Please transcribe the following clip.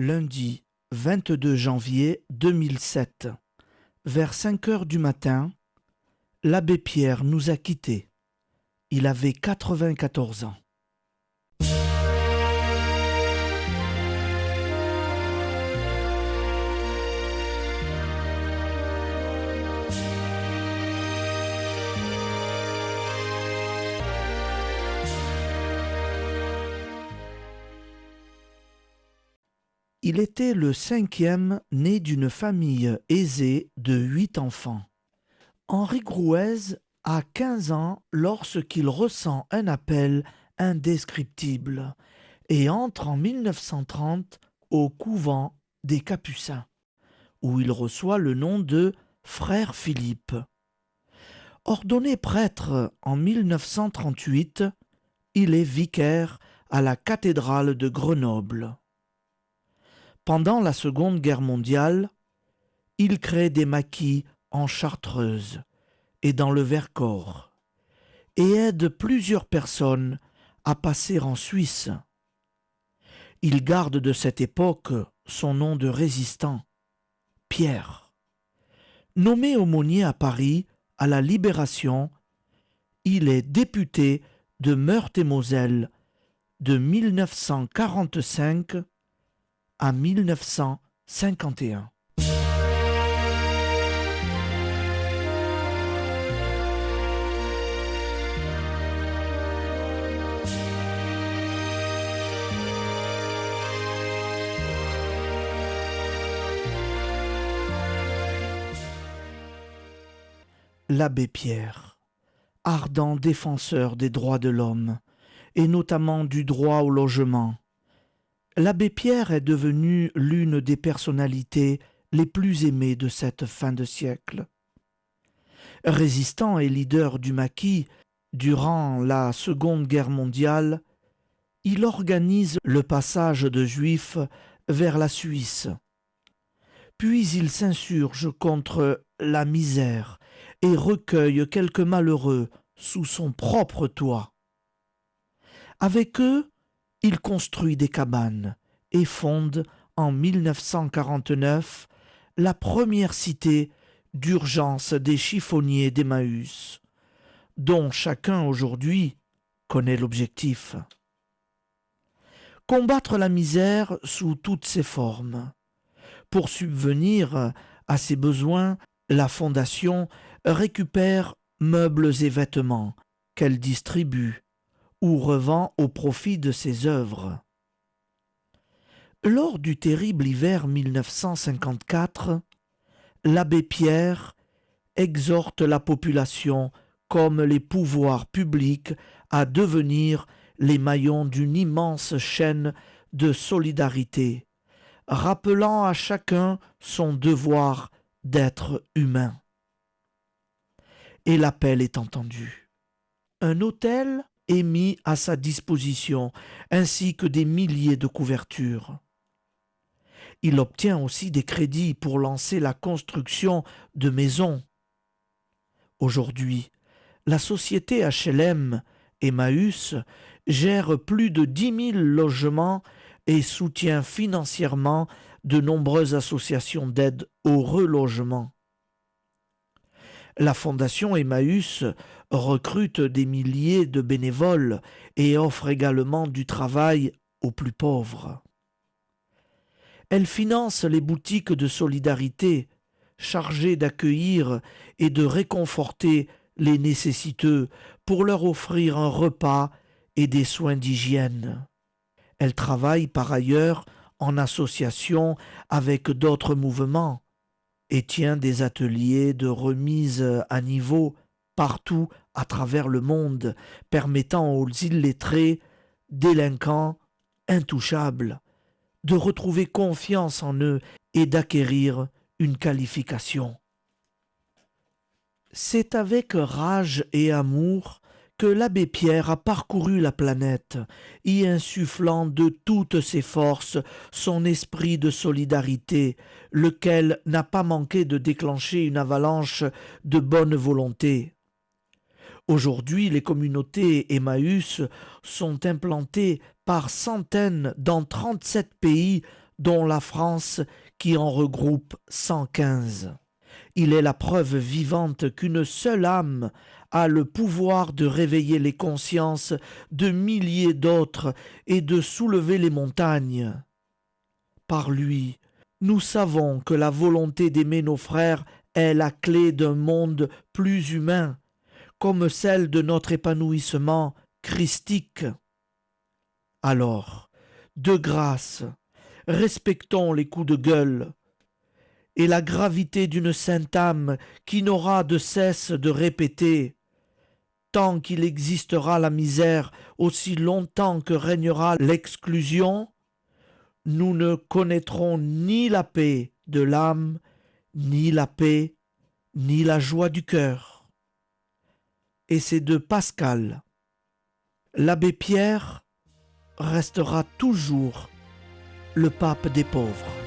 Lundi 22 janvier 2007, vers 5 heures du matin, l'abbé Pierre nous a quittés. Il avait 94 ans. Il était le 5e né d'une famille aisée de 8 enfants. Henri Grouez a 15 ans lorsqu'il ressent un appel indescriptible et entre en 1930 au couvent des Capucins, où il reçoit le nom de Frère Philippe. Ordonné prêtre en 1938, il est vicaire à la cathédrale de Grenoble. Pendant la Seconde Guerre mondiale, il crée des maquis en Chartreuse et dans le Vercors et aide plusieurs personnes à passer en Suisse. Il garde de cette époque son nom de résistant, Pierre. Nommé aumônier à Paris à la Libération, il est député de Meurthe-et-Moselle de 1945 à 1951. L'abbé Pierre, ardent défenseur des droits de l'homme, et notamment du droit au logement, l'abbé Pierre est devenu l'une des personnalités les plus aimées de cette fin de siècle. Résistant et leader du maquis durant la Seconde Guerre mondiale, il organise le passage de Juifs vers la Suisse. Puis il s'insurge contre la misère et recueille quelques malheureux sous son propre toit. Avec eux, il construit des cabanes et fonde en 1949 la première cité d'urgence des chiffonniers d'Emmaüs, dont chacun aujourd'hui connaît l'objectif. Combattre la misère sous toutes ses formes. Pour subvenir à ses besoins, la Fondation récupère meubles et vêtements qu'elle distribue ou revend au profit de ses œuvres. Lors du terrible hiver 1954, l'abbé Pierre exhorte la population comme les pouvoirs publics à devenir les maillons d'une immense chaîne de solidarité, rappelant à chacun son devoir d'être humain. Et l'appel est entendu. Un autel est mis à sa disposition, ainsi que des milliers de couvertures. Il obtient aussi des crédits pour lancer la construction de maisons. Aujourd'hui, la société HLM Emmaüs gère plus de 10 000 logements et soutient financièrement de nombreuses associations d'aide au relogement. La Fondation Emmaüs recrute des milliers de bénévoles et offre également du travail aux plus pauvres. Elle finance les boutiques de solidarité chargées d'accueillir et de réconforter les nécessiteux pour leur offrir un repas et des soins d'hygiène. Elle travaille par ailleurs en association avec d'autres mouvements et tient des ateliers de remise à niveau partout à travers le monde, permettant aux illettrés, délinquants, intouchables, de retrouver confiance en eux et d'acquérir une qualification. C'est avec rage et amour que l'abbé Pierre a parcouru la planète, y insufflant de toutes ses forces son esprit de solidarité, lequel n'a pas manqué de déclencher une avalanche de bonne volonté. Aujourd'hui, les communautés Emmaüs sont implantées par centaines dans 37 pays, dont la France qui en regroupe 115. Il est la preuve vivante qu'une seule âme a le pouvoir de réveiller les consciences de milliers d'autres et de soulever les montagnes. Par lui, nous savons que la volonté d'aimer nos frères est la clé d'un monde plus humain, comme celle de notre épanouissement christique. Alors, de grâce, respectons les coups de gueule et la gravité d'une sainte âme qui n'aura de cesse de répéter: tant qu'il existera la misère, aussi longtemps que régnera l'exclusion, nous ne connaîtrons ni la paix de l'âme, ni la paix, ni la joie du cœur. Et c'est de Pascal. L'abbé Pierre restera toujours le pape des pauvres.